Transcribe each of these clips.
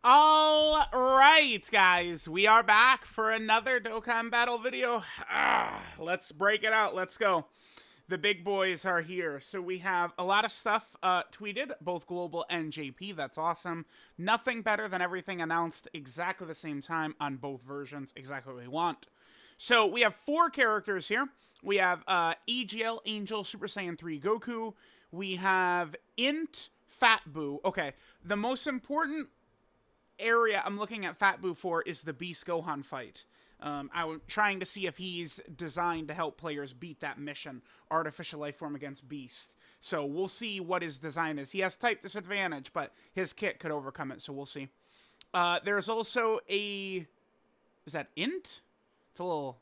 All right, guys, we are back for another Dokkan battle video. Let's break it out. Let's go. The big boys are here. So we have a lot of stuff tweeted, both global and JP. That's awesome. Nothing better than everything announced exactly the same time on both versions. Exactly what we want. So we have 4 characters here. We have EGL, Angel, Super Saiyan 3 Goku. We have Int, Fat BUU. Okay, the most important area I'm looking at Fat BUU for is the Beast Gohan fight. I'm trying to see if he's designed to help players beat that mission, Artificial Life Form against Beast. So we'll see what his design is. He has type disadvantage, but his kit could overcome it, so we'll see. There's also a... Is that Int? It's a little...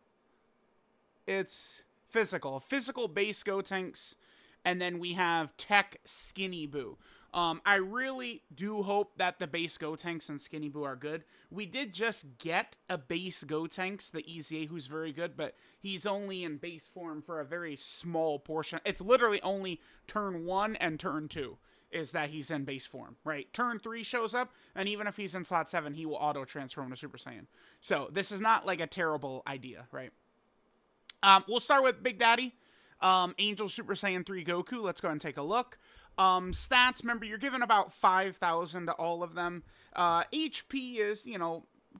It's physical. Physical base Gotenks, and then we have Tech Skinny BUU. I really do hope that the base Gotenks and Skinny BUU are good. We did just get a base Gotenks, the EZA, who's very good, but he's only in base form for a very small portion. It's literally only turn 1 and turn 2 is that he's in base form, right? Turn 3 shows up, and even if he's in slot 7, he will auto-transform to Super Saiyan. So this is not like a terrible idea, right? We'll start with Big Daddy. Angel Super Saiyan 3 Goku. Let's go ahead and take a look. Stats, remember, you're given about 5,000 to all of them. HP is,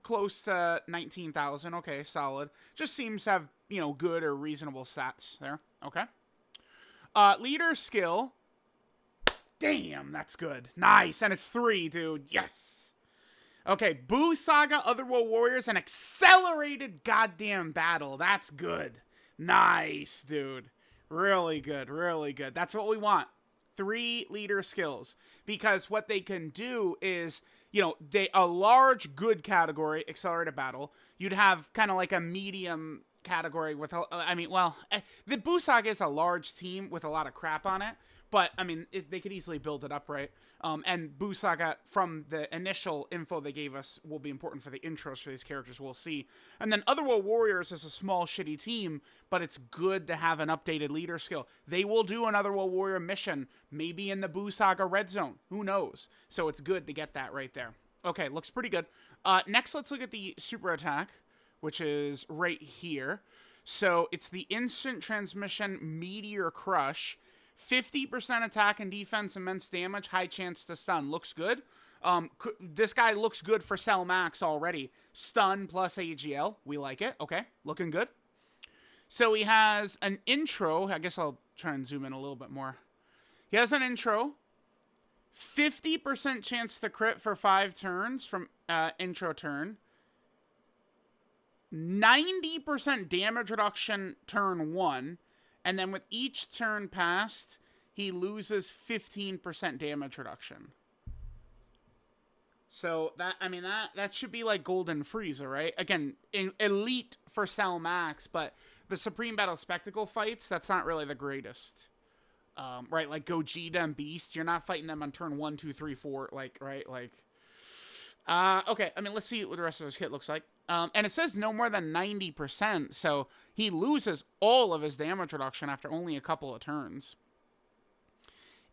close to 19,000. Okay, solid. Just seems to have, good or reasonable stats there. Okay. Leader skill. Damn, that's good. Nice. And it's 3, dude. Yes. Okay, BUU Saga, Otherworld Warriors, and accelerated goddamn battle. That's good. Nice, dude. Really good, really good. That's what we want. 3 leader skills, because what they can do is, a large good category, accelerated battle. You'd have kind of like a medium category with, the BUU Saga is a large team with a lot of crap on it, but they could easily build it up, right? And BUU Saga, from the initial info they gave us, will be important for the intros for these characters. We'll see. And then Otherworld Warriors is a small, shitty team, but it's good to have an updated leader skill. They will do an Otherworld Warrior mission, maybe in the BUU Saga Red Zone. Who knows? So it's good to get that right there. Okay, looks pretty good. Next, let's look at the super attack, which is right here. So it's the Instant Transmission Meteor Crush. 50% attack and defense, immense damage, high chance to stun. Looks good. This guy looks good for Cell Max already. Stun plus AGL. We like it. Okay, looking good. So he has an intro. I guess I'll try and zoom in a little bit more. He has an intro. 50% chance to crit for 5 turns from intro turn. 90% damage reduction turn 1. And then with each turn passed, he loses 15% damage reduction. So that should be like Golden Frieza, right? Again, elite for Cell Max, but the Supreme Battle Spectacle fights, that's not really the greatest. Right, like Gogeta and Beast, you're not fighting them on turn 1, 2, 3, 4, right? Okay, let's see what the rest of his kit looks like. And it says no more than 90%, so he loses all of his damage reduction after only a couple of turns.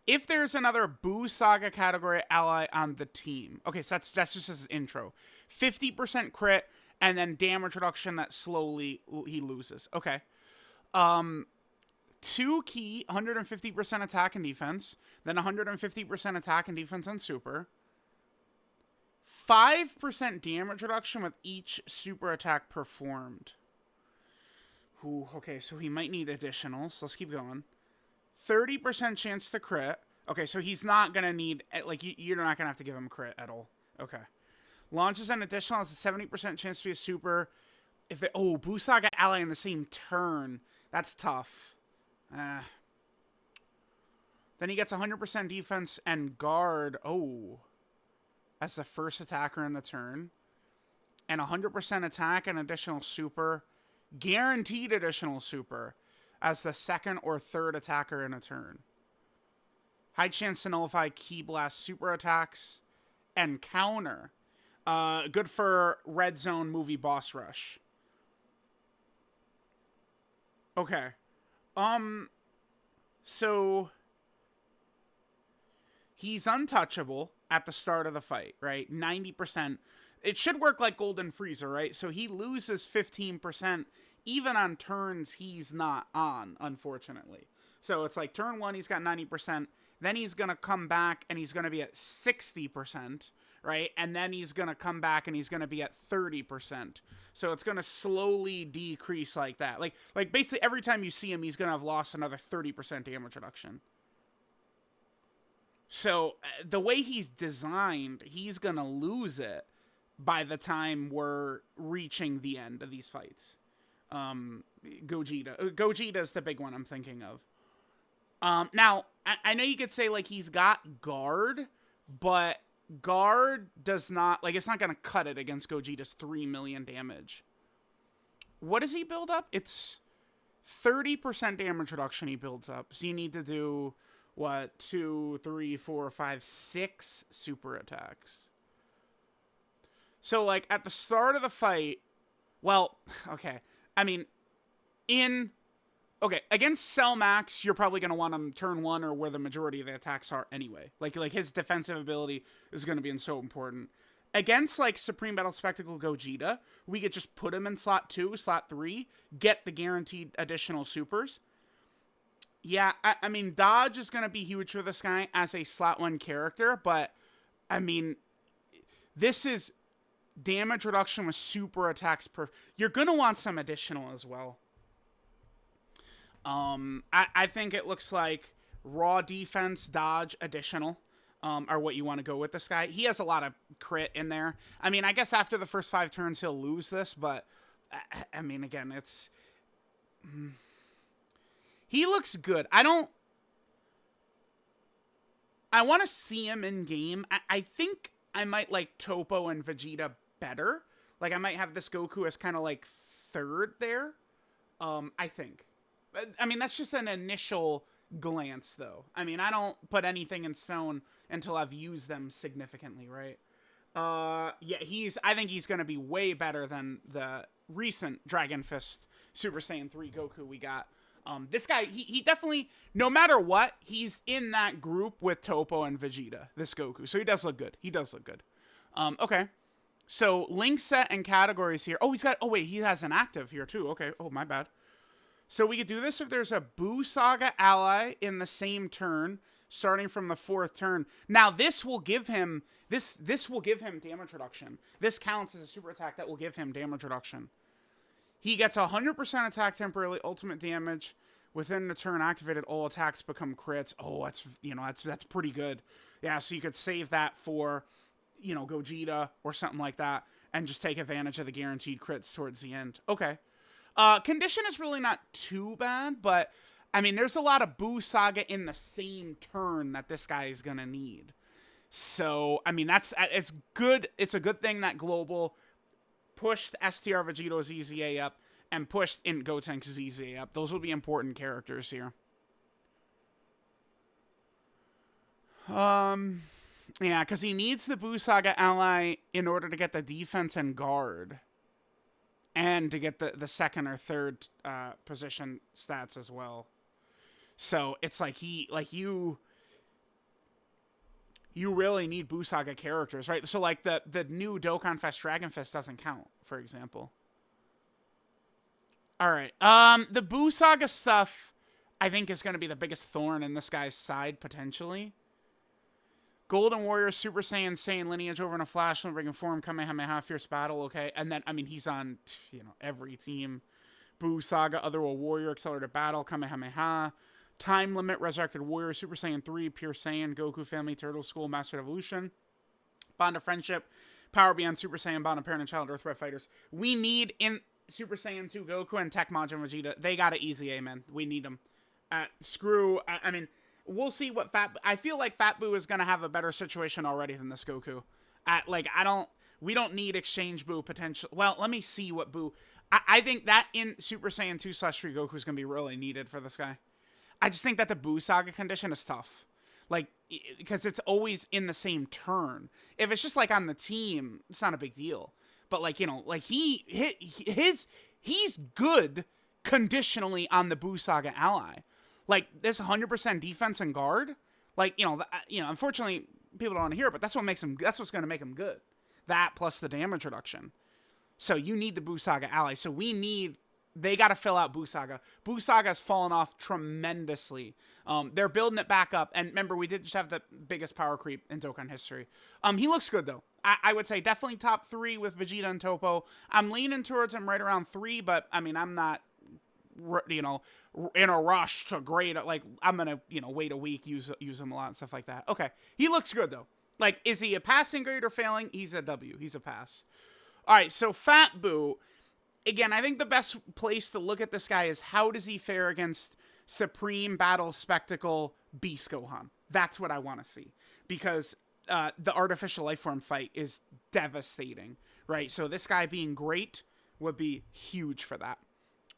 If there's another BUU Saga category ally on the team. Okay, so that's just his intro. 50% crit, and then damage reduction that slowly he loses. Okay. 2 key, 150% attack and defense, then 150% attack and defense on super. 5% damage reduction with each super attack performed. Ooh, okay, so he might need additionals. Let's keep going. 30% chance to crit. Okay, so he's not going to need... you're not going to have to give him crit at all. Okay. Launches an additional has a 70% chance to be a super. If they... Oh, BUU Saga ally in the same turn. That's tough. Then he gets 100% defense and guard. Oh... as the first attacker in the turn, and 100% attack and additional super, guaranteed additional super, as the second or third attacker in a turn. High chance to nullify Ki Blast super attacks, and counter. Good for Red Zone movie boss rush. Okay. So... he's untouchable. at the start of the fight, right? 90%. It should work like Golden Freezer, right? So he loses 15% even on turns he's not on, unfortunately. So it's like turn 1, he's got 90%. Then he's going to come back and he's going to be at 60%, right? And then he's going to come back and he's going to be at 30%. So it's going to slowly decrease like that. Like basically every time you see him, he's going to have lost another 30% damage reduction. So the way he's designed, he's going to lose it by the time we're reaching the end of these fights. Gogeta is the big one I'm thinking of. Now, I know you could say, like, he's got guard, but guard does not, like, it's not going to cut it against Gogeta's 3 million damage. What does he build up? It's 30% damage reduction he builds up. So you need to do, what, 2, 3, 4, 5, 6 super attacks. So, like, at the start of the fight, well, okay, I mean, against Cell Max, you're probably going to want him turn 1 or where the majority of the attacks are anyway. Like his defensive ability is going to be so important. Against, like, Supreme Battle Spectacle Gogeta, we could just put him in slot 2, slot 3, get the guaranteed additional supers. Yeah, I mean, dodge is going to be huge for this guy as a slot 1 character, but, I mean, this is damage reduction with super attacks per... You're going to want some additional as well. I think it looks like raw defense, dodge, additional are what you want to go with this guy. He has a lot of crit in there. I mean, I guess after the first 5 turns, he'll lose this, but I mean, again, it's... He looks good. I want to see him in game. I think I might like Topo and Vegeta better. Like, I might have this Goku as kind of like 3rd there. I think. I mean, that's just an initial glance, though. I mean, I don't put anything in stone until I've used them significantly, right? Yeah, I think he's going to be way better than the recent Dragon Fist Super Saiyan 3 Goku we got. This guy, he definitely, no matter what, he's in that group with Topo and Vegeta, this Goku. So he does look good. He does look good. Okay. So, link set and categories here. Oh, wait, he has an active here, too. Okay. Oh, my bad. So we could do this if there's a BUU Saga ally in the same turn, starting from the 4th turn. Now, this will give him damage reduction. This counts as a super attack that will give him damage reduction. He gets 100% attack temporarily, ultimate damage. Within the turn activated, all attacks become crits. Oh, that's pretty good. Yeah, so you could save that for, Gogeta or something like that, and just take advantage of the guaranteed crits towards the end. Okay. Condition is really not too bad, but, I mean, there's a lot of BUU Saga in the same turn that this guy is going to need. So, I mean, it's good. It's a good thing that Global pushed STR Vegeto's EZA up and pushed in Gotenks' EZA up. Those will be important characters here. Yeah, because he needs the BUU Saga ally in order to get the defense and guard. And to get the 2nd or 3rd position stats as well. So it's like you really need BUU Saga characters, right? So like the new DOKKANFEST Dragon Fist doesn't count, for example. Alright. The BUU Saga stuff I think is gonna be the biggest thorn in this guy's side, potentially. Golden Warrior, Super Saiyan, Saiyan Lineage over in a Flash, bringing form, Kamehameha, Fierce Battle, okay. And then, I mean, he's on, every team. BUU Saga, Otherworld Warrior, Accelerated Battle, Kamehameha. Time Limit, Resurrected Warrior, Super Saiyan 3, Pure Saiyan, Goku Family, Turtle School, Master Evolution. Bond of Friendship, Power Beyond Super Saiyan, Bond of Parent and Child, Earthrise Fighters. We need in Super Saiyan 2 Goku and Tech Majin Vegeta. They got to easy A, man. We need them. I mean... We'll see what I feel like Fat Buu is going to have a better situation already than this Goku. We don't need Exchange Buu potential. Well, let me see what Buu. I think that in Super Saiyan 2/3 Goku is going to be really needed for this guy. I just think that the BUU Saga condition is tough. Like, because it's always in the same turn. If it's just like on the team, it's not a big deal. But like, he's good conditionally on the BUU Saga ally. Like, this 100% defense and guard, like, unfortunately, people don't want to hear it, but that's what makes him. That's what's going to make him good. That plus the damage reduction. So you need the BUU Saga ally. So we need. They got to fill out BUU Saga. BUU Saga's fallen off tremendously. They're building it back up. And remember, we did just have the biggest power creep in Dokkan history. He looks good, though. I would say definitely top 3 with Vegeta and Topo. I'm leaning towards him right around 3, but, I mean, I'm not, you know, in a rush to grade it. Like, I'm going to, you know, wait a week, use him a lot and stuff like that. Okay. He looks good, though. Like, is he a passing grade or failing? He's a W. He's a pass. All right, so Fat Boo. Again, I think the best place to look at this guy is how does he fare against Supreme Battle Spectacle Beast Gohan. That's what I want to see. Because the artificial life form fight is devastating, right? So this guy being great would be huge for that.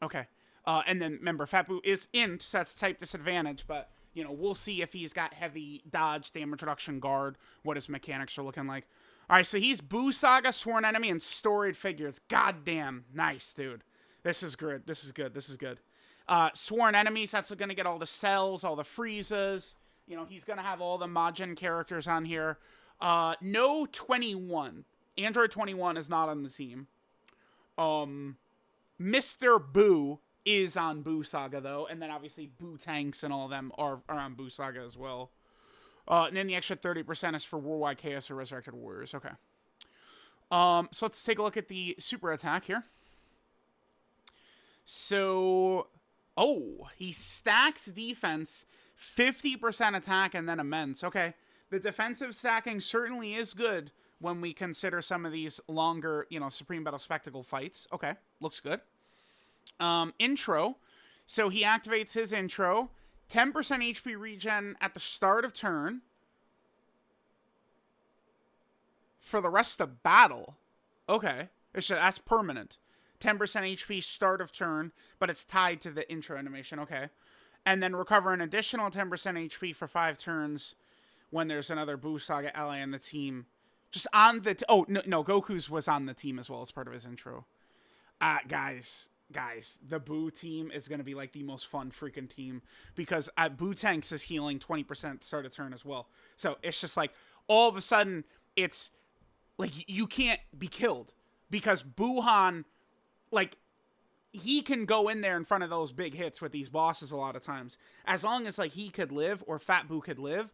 Okay. And then remember, Fat Boo is int, so that's type disadvantage, but you know, we'll see if he's got heavy dodge, damage reduction, guard, what his mechanics are looking like. All right, so he's BUU Saga, Sworn Enemy, and Storied Figures. Goddamn, nice, dude. This is good. This is good. This is good. Sworn Enemies, that's going to get all the cells, all the Friezas. You know, he's going to have all the Majin characters on here. No 21. Android 21 is not on the team. Mr. Boo is on BUU Saga, though. And then, obviously, Gotenks and all of them are on BUU Saga as well. And then the extra 30% is for Worldwide Chaos or Resurrected Warriors. Okay. So let's take a look at the super attack here. So, he stacks defense, 50% attack, and then immense. Okay. The defensive stacking certainly is good when we consider some of these longer, you know, Supreme Battle Spectacle fights. Okay. Looks good. Intro. So he activates his intro. 10% HP regen at the start of turn. For the rest of battle. Okay. That's permanent. 10% HP start of turn, but it's tied to the intro animation. Okay. And then recover an additional 10% HP for 5 turns when there's another BUU Saga ally on the team. Just on the... no, Goku's was on the team as well as part of his intro. Guys, the BUU team is going to be like the most fun freaking team because Gotenks is healing 20% start of turn as well. So it's just like all of a sudden it's like you can't be killed because Buhan, like he can go in there in front of those big hits with these bosses a lot of times. As long as like he could live or Fat Boo could live,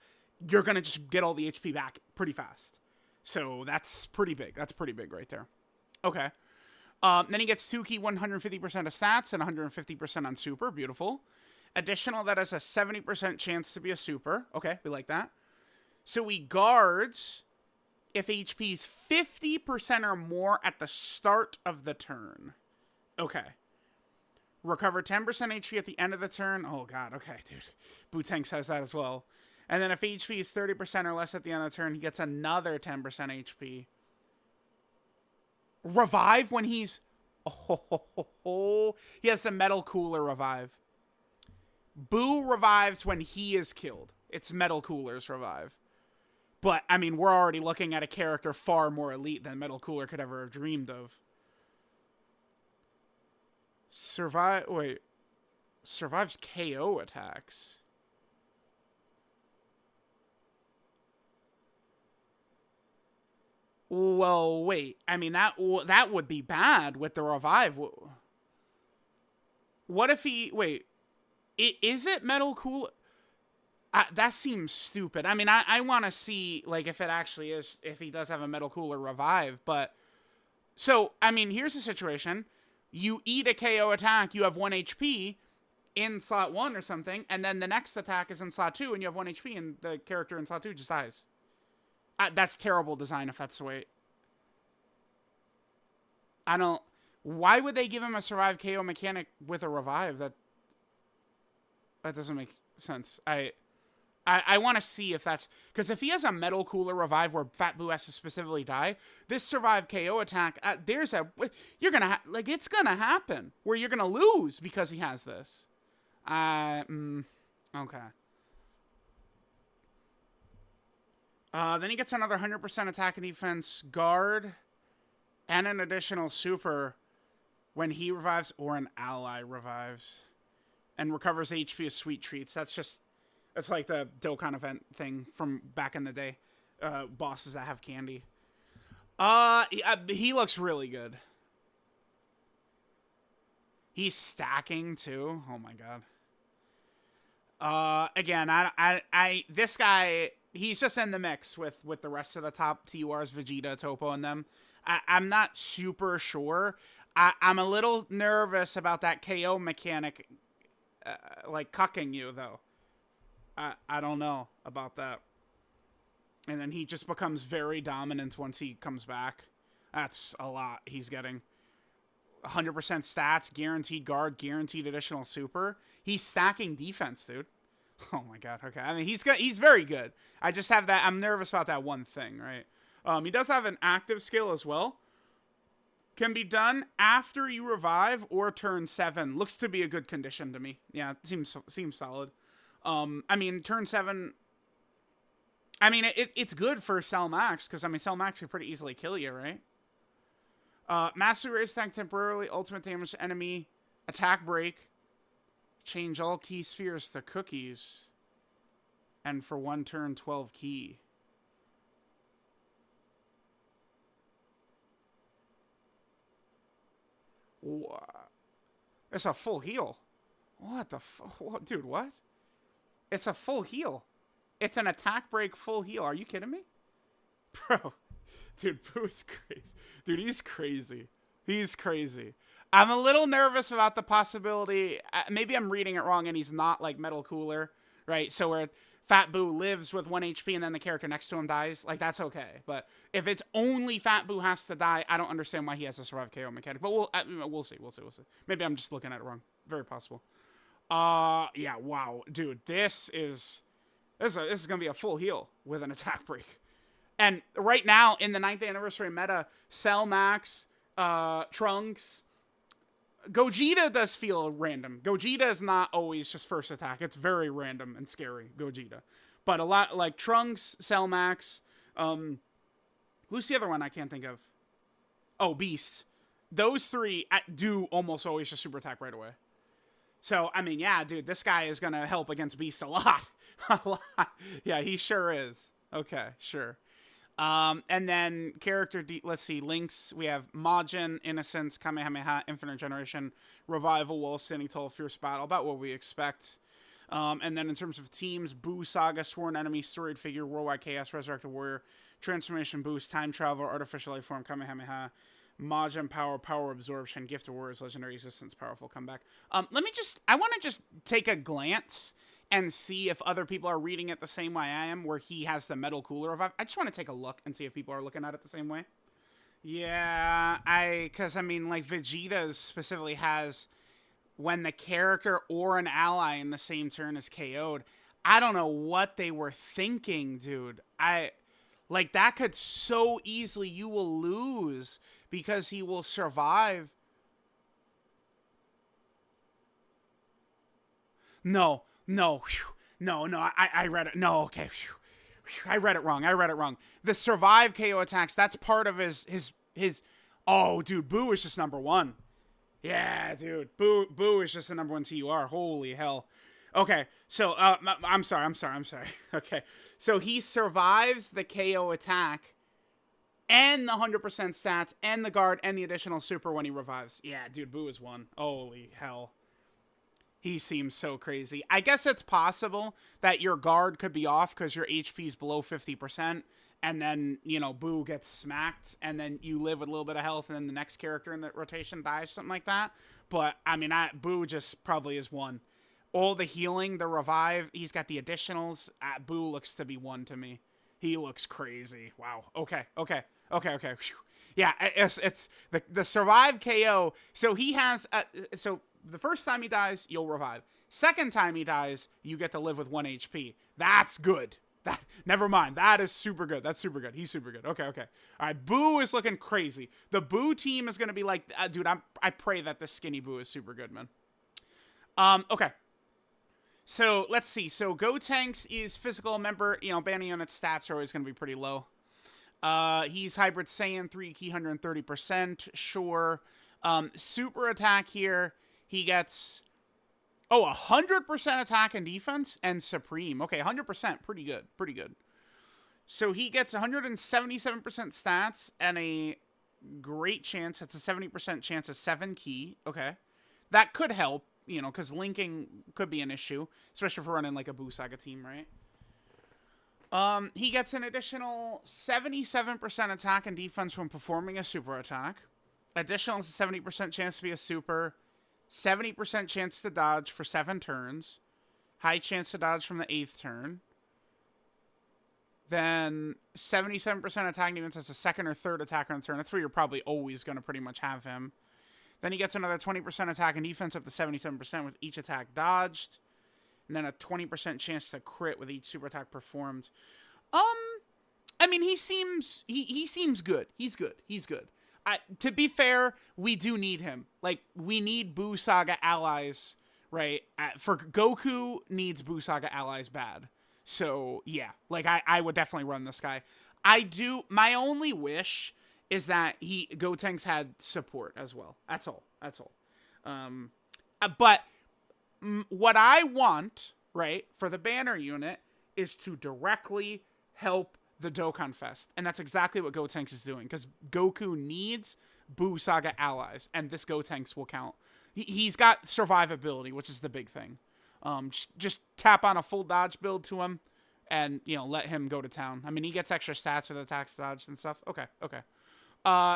you're going to just get all the HP back pretty fast. So that's pretty big. That's pretty big right there. Okay. Then he gets 2 key 150% of stats and 150% on super. Beautiful. Additional, that has a 70% chance to be a super. Okay, we like that. So he guards if HP's 50% or more at the start of the turn. Okay. Recover 10% HP at the end of the turn. Oh, God. Okay, dude. Gotenks has that as well. And then if HP is 30% or less at the end of the turn, he gets another 10% HP. Revive when he's... he has a Metal Cooler revive. Boo revives when he is killed. It's Metal Cooler's revive. But, I mean, we're already looking at a character far more elite than Metal Cooler could ever have dreamed of. Survives KO attacks. Well, wait. I mean, that would be bad with the revive. What if he... Wait. Is it Metal Cooler? That seems stupid. I mean, I want to see, like, if it actually is... If he does have a Metal Cooler revive, but... So, I mean, here's the situation. You eat a KO attack, you have 1 HP in slot 1 or something, and then the next attack is in slot 2, and you have 1 HP, and the character in slot 2 just dies. That's terrible design if that's the way. I don't... Why would they give him a survive KO mechanic with a revive? That doesn't make sense. I want to see if that's... Because if he has a Metal Cooler revive where Fat Boo has to specifically die, this survive KO attack, there's a... You're going to... Like, it's going to happen where you're going to lose because he has this. Okay. Then he gets another 100% attack and defense, guard, and an additional super when he revives or an ally revives. And recovers HP as sweet treats. That's just... It's like the Dokkan event thing from back in the day. bosses that have candy. He looks really good. He's stacking too. Oh my god. Again, this guy, he's just in the mix with the rest of the top TURs, Vegeta, Topo, and them. I'm not super sure. I'm a little nervous about that KO mechanic, like cucking you though. I don't know about that. And then he just becomes very dominant once he comes back. That's a lot he's getting. 100% stats, guaranteed guard, guaranteed additional super. He's stacking defense, dude. Oh my god. Okay. I mean, he's very good. I just have that. I'm nervous about that one thing, right? He does have an active skill as well. Can be done after you revive or turn 7. Looks to be a good condition to me. Yeah, it seems solid. I mean, turn 7. I mean, it's good for Cell Max because I mean, Cell Max could pretty easily kill you, right? Mastery raise attack temporarily. Ultimate damage to enemy. Attack break. Change all key spheres to cookies. And for 1 turn, 12 key. What? It's a full heal. What the fuck? Dude, what? It's a full heal. It's an attack break full heal. Are you kidding me? Bro. Dude, BUU's crazy. Dude, he's crazy. He's crazy. I'm a little nervous about the possibility. Maybe I'm reading it wrong and he's not like Metal Cooler, right? So where Fat BUU lives with 1 HP and then the character next to him dies, like that's okay. But if it's only Fat BUU has to die, I don't understand why he has a survive KO mechanic. But we'll see. Maybe I'm just looking at it wrong. Very possible. Yeah, wow. Dude, this is gonna be a full heal with an attack break. And right now, in the 9th anniversary meta, Cell Max, Trunks, Gogeta does feel random. Gogeta is not always just first attack. It's very random and scary, Gogeta. But a lot, like Trunks, Cell Max, who's the other one I can't think of? Oh, Beast. Those 3 do almost always just super attack right away. So, I mean, yeah, dude, this guy is going to help against Beast a lot. A lot. Yeah, he sure is. Okay, sure. And then character, let's see, links. We have Majin, Innocence, Kamehameha, Infinite Generation, Revival, Wall Standing Tall, Fierce Battle, about what we expect. And then in terms of teams, BUU Saga, Sworn Enemy, Storied Figure, Worldwide Chaos, Resurrected Warrior, Transformation Boost, Time Travel, Artificial Life Form, Kamehameha, Majin Power, Power Absorption, Gift of Warriors, Legendary Existence, Powerful Comeback. I want to just take a glance and see if other people are reading it the same way I am, where he has the Metal Cooler Revive. I just want to take a look and see if people are looking at it the same way. Yeah, because I mean, like, Vegeta specifically has when the character or an ally in the same turn is KO'd. I don't know what they were thinking, dude. Like, that could so easily, you will lose because he will survive. No, I read it. No, okay. I read it wrong. The survive KO attacks, that's part of his oh, dude, BUU is just number 1. Yeah, dude. BUU is just the number 1 TUR. Holy hell. Okay, so, I'm sorry. Okay, so he survives the KO attack and the 100% stats and the guard and the additional super when he revives. Yeah, dude, BUU is 1. Holy hell. He seems so crazy. I guess it's possible that your guard could be off because your HP's below 50%, and then, you know, BUU gets smacked, and then you live with a little bit of health, and then the next character in the rotation dies, something like that. But, I mean, BUU just probably is 1. All the healing, the revive, he's got the additionals. BUU looks to be 1 to me. He looks crazy. Wow. Okay. Whew. Yeah, it's the survive KO. So he has, so the first time he dies, you'll revive. Second time he dies, you get to live with 1 HP. That's good. Never mind. That is super good. That's super good. He's super good. Okay. All right, BUU is looking crazy. The BUU team is going to be like, dude, I pray that the skinny BUU is super good, man. Okay. So, let's see. So, Gotenks is physical. Remember, you know, banning unit stats are always going to be pretty low. He's Hybrid Saiyan, 3 key, 130%. Sure. Super attack here. He gets, 100% attack and defense and Supreme. Okay, 100%. Pretty good. So he gets 177% stats and a great chance. It's a 70% chance of 7 key. Okay. That could help, you know, because linking could be an issue, especially if we're running like a BUU Saga team, right? He gets an additional 77% attack and defense when performing a super attack. Additional 70% chance to be a super. 70% chance to dodge for 7 turns. High chance to dodge from the 8th turn. Then 77% attack defense as a 2nd or 3rd attacker on the turn. That's where you're probably always going to pretty much have him. Then he gets another 20% attack and defense up to 77% with each attack dodged. And then a 20% chance to crit with each super attack performed. I mean, he seems good. He's good. To be fair, we do need him. Like, we need BUU Saga allies, right? For Goku needs BUU Saga allies bad. So, yeah. Like, I would definitely run this guy. My only wish is that Gotenks had support as well. That's all. But what I want, right, for the banner unit is to directly help the Dokkan Fest. And that's exactly what Gotenks is doing, because Goku needs BUU Saga allies, and this Gotenks will count. He's got survivability, which is the big thing. Just tap on a full dodge build to him, and, you know, let him go to town. I mean, he gets extra stats for the attacks dodged and stuff. Okay.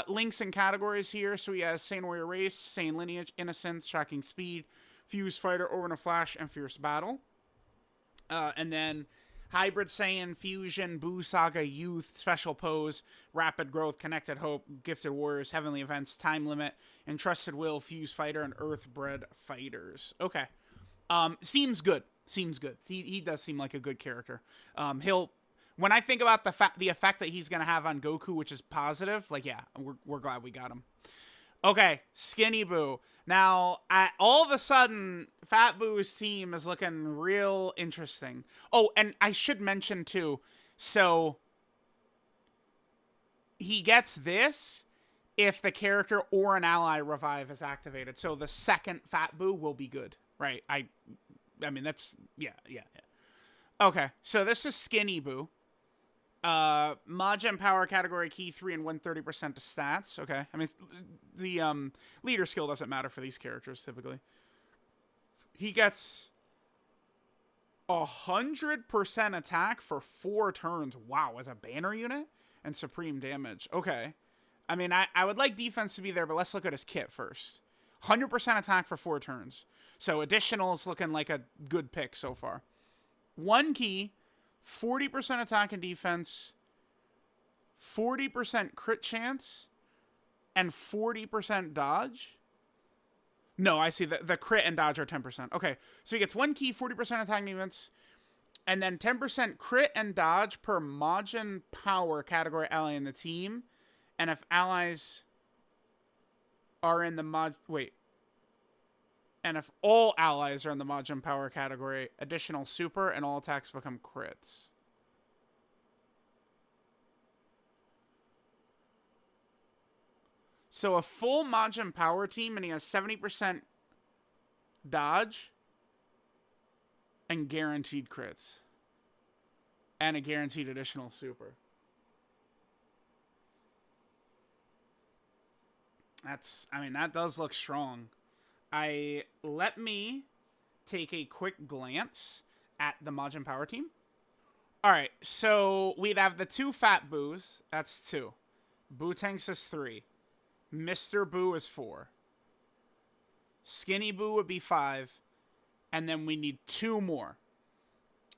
Links and categories here. So he has Saiyan Warrior Race, Saiyan Lineage, Innocence, Shocking Speed, Fuse Fighter, Over in a Flash, and Fierce Battle. And then Hybrid Saiyan, Fusion, BUU Saga, Youth, Special Pose, Rapid Growth, Connected Hope, Gifted Warriors, Heavenly Events, Time Limit, Entrusted Will, Fuse Fighter, and Earthbred Fighters. Okay. Seems good. He does seem like a good character. When I think about the effect that he's going to have on Goku, which is positive, like, yeah, we're glad we got him. Okay, Skinny Buu. Now, all of a sudden, Fat Boo's team is looking real interesting. Oh, and I should mention, too, so he gets this if the character or an ally revive is activated. So the second Fat Buu will be good, right? I mean, that's, yeah. Okay, so this is Skinny Buu. Majin Power category key 3 and 130% to stats. Okay. I mean, the leader skill doesn't matter for these characters typically. He gets 100% attack for 4 turns. Wow, as a banner unit and supreme damage. Okay. I mean, I would like defense to be there, but let's look at his kit first. 100% attack for 4 turns. So additional is looking like a good pick so far. 1 key, 40% attack and defense, 40% crit chance, and 40% dodge. No, I see. The crit and dodge are 10%. Okay, so he gets 1 key, 40% attack and defense, and then 10% crit and dodge per Majin Power category ally in the team. And if allies are in the and if all allies are in the Majin Power category, additional super and all attacks become crits. So a full Majin Power team, and he has 70% dodge and guaranteed crits. And a guaranteed additional super. That does look strong. Let me take a quick glance at the Majin Power team. Alright, so we'd have the 2 Fat Boos. That's 2. Gotenks is 3. Mr. Buu is 4. Skinny Buu would be 5. And then we need 2 more.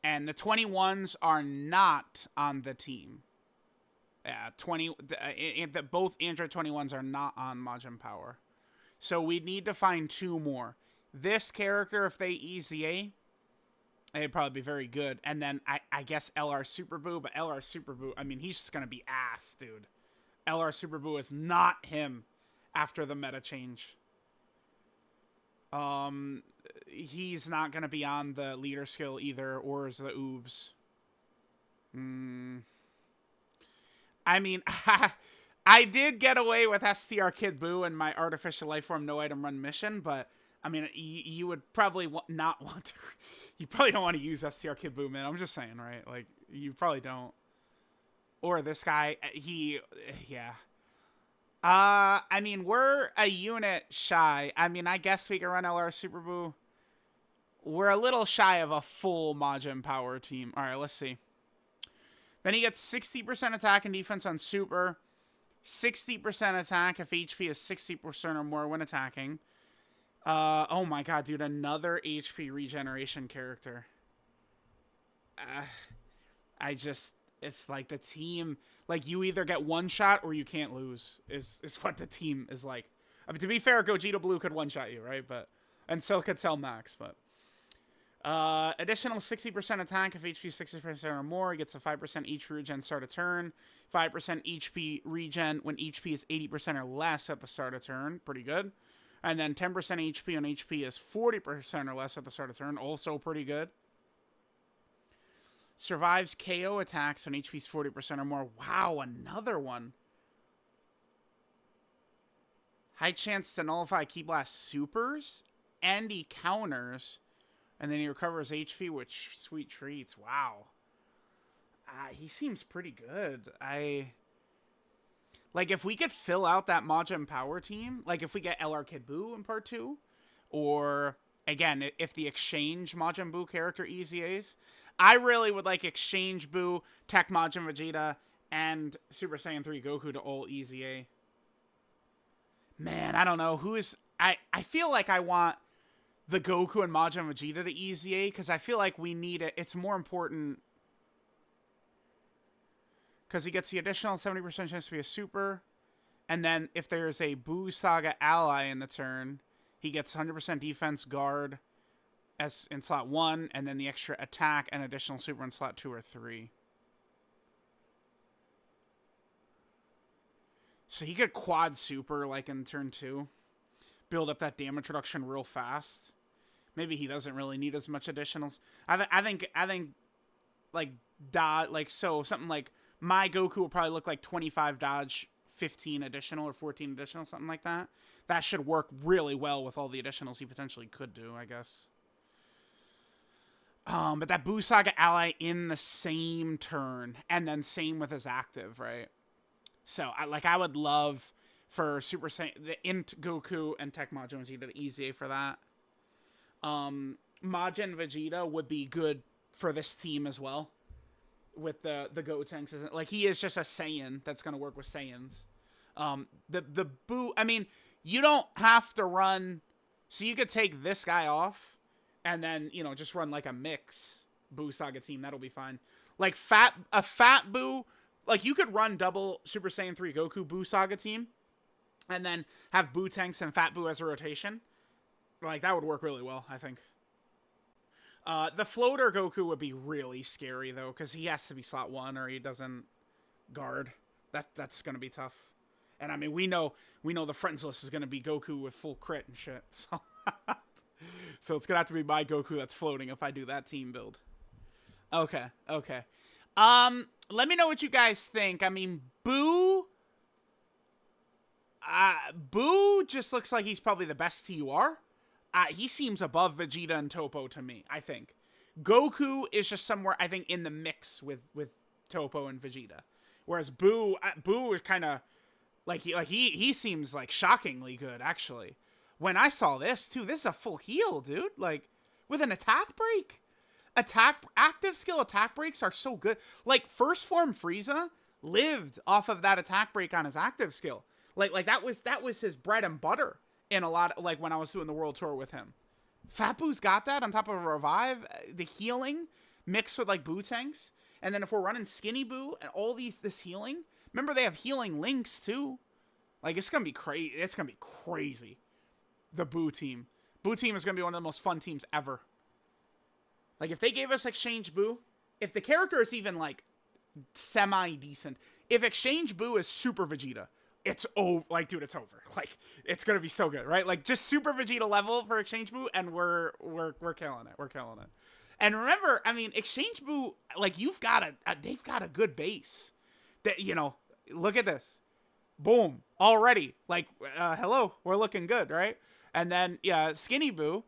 And the 21s are not on the team. Yeah, both Android 21s are not on Majin Power. So we need to find 2 more. This character, if they EZA, it'd probably be very good. And then I guess LR Super Buu, but LR Super Buu, I mean, he's just going to be ass, dude. LR Super Buu is not him after the meta change. He's not going to be on the leader skill either, or is the oobs. I mean, I did get away with STR Kid Buu in my Artificial Lifeform No Item Run mission, but I mean, you would probably not want to. You probably don't want to use STR Kid Buu, man. I'm just saying, right? Like, you probably don't. Or this guy, yeah. I mean, we're a unit shy. I mean, I guess we can run LR Super Buu. We're a little shy of a full Majin Power team. All right, let's see. Then he gets 60% attack and defense on Super. 60% attack if HP is 60% or more when attacking. Oh my god, dude, another HP regeneration character. It's like the team, like you either get one shot or you can't lose, is what the team is like. I mean, to be fair, Gogeta Blue could one shot you, right? And so could Cell Max, but. Additional 60% attack if HP 60% or more. Gets a 5% HP regen start of turn. 5% HP regen when HP is 80% or less at the start of turn. Pretty good. And then 10% HP when HP is 40% or less at the start of turn. Also pretty good. Survives KO attacks when HP is 40% or more. Wow, another one. High chance to nullify Ki Blast supers. And he counters. And then he recovers HP, which sweet treats. Wow. He seems pretty good. Like, if we could fill out that Majin Power team, like if we get LR Kid Buu in part 2, or, again, if the Exchange Majin Buu character EZAs, I really would like Exchange Buu, Tech Majin Vegeta, and Super Saiyan 3 Goku to all EZA. Man, I don't know. I feel like I want the Goku and Majin Vegeta to EZA, because I feel like we need it. It's more important because he gets the additional 70% chance to be a super, and then if there's a Buu Saga ally in the turn, he gets 100% defense guard as in slot 1, and then the extra attack and additional super in slot 2 or 3. So he could quad super like in turn 2, build up that damage reduction real fast. Maybe he doesn't really need as much additionals. I think like so something like my Goku will probably look like 25 dodge, 15 additional or 14 additional, something like that. That should work really well with all the additionals he potentially could do, I guess. But that Buu Saga ally in the same turn, and then same with his active, right? So I would love for Super Saiyan, the Int Goku and Tech Majin Vegeta to EZA for that. Majin Vegeta would be good for this team as well. With the Gotenks, like he is just a Saiyan that's gonna work with Saiyans. The Buu, I mean, you don't have to run, so you could take this guy off, and then just run like a mix Buu Saga team. That'll be fine. Like a fat Buu, like you could run double Super Saiyan 3 Goku Buu Saga team, and then have Gotenks and Fat Buu as a rotation. Like, that would work really well, I think. The floater Goku would be really scary, though, because he has to be slot 1 or he doesn't guard. That's going to be tough. And, I mean, we know the friends list is going to be Goku with full crit and shit. So, so it's going to have to be my Goku that's floating if I do that team build. Okay. Let me know what you guys think. I mean, Buu just looks like he's probably the best TUR. He seems above Vegeta and Topo to me, I think. Goku is just somewhere, I think, in the mix with Topo and Vegeta. Whereas Buu is kind of, he seems, like, shockingly good, actually. When I saw this, too, this is a full heal, dude. Like, with an attack break. Active skill attack breaks are so good. Like, First Form Frieza lived off of that attack break on his active skill. Like that was his bread and butter. In a lot, like when I was doing the world tour with him. Fat Boo's got that on top of a revive, the healing mixed with like Gotenks, and then if we're running Skinny Buu and all this healing, remember they have healing links too. Like it's gonna be crazy. It's gonna be crazy. The Buu team is gonna be one of the most fun teams ever. Like if they gave us Exchange Buu, if the character is even like semi decent, if Exchange Buu is Super Vegeta. It's over, like, dude, it's over. Like, it's gonna be so good, right? Like, just Super Vegeta level for Exchange Buu, and we're killing it. We're killing it. And remember, I mean, Exchange Buu, like, they've got a good base. That look at this, boom, already. Like, hello, we're looking good, right? And then Skinny Buu,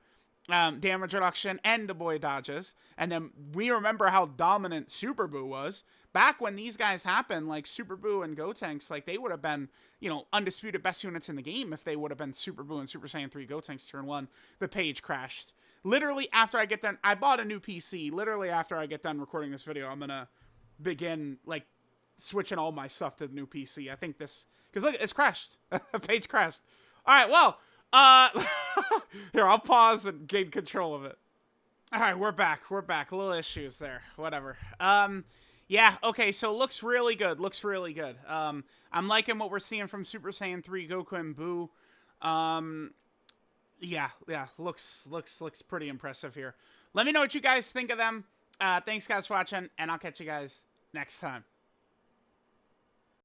damage reduction and the boy dodges, and then we remember how dominant Super Buu was. back when these guys happened, like Super BUU and Gotenks, like they would have been, you know, undisputed best units in the game if they would have been Super BUU and Super Saiyan 3 Gotenks turn 1. The page crashed. Literally after I get done, I bought a new PC. Literally after I get done recording this video, I'm gonna begin like switching all my stuff to the new PC. I think this, because look, it's crashed. The page crashed. All right, well, here, I'll pause and gain control of it. All right, we're back. We're back. A little issues there. Whatever. Yeah, okay, so looks really good. Looks really good. I'm liking what we're seeing from Super Saiyan 3 Goku and BUU. Yeah, looks pretty impressive here. Let me know what you guys think of them. Thanks, guys, for watching, and I'll catch you guys next time.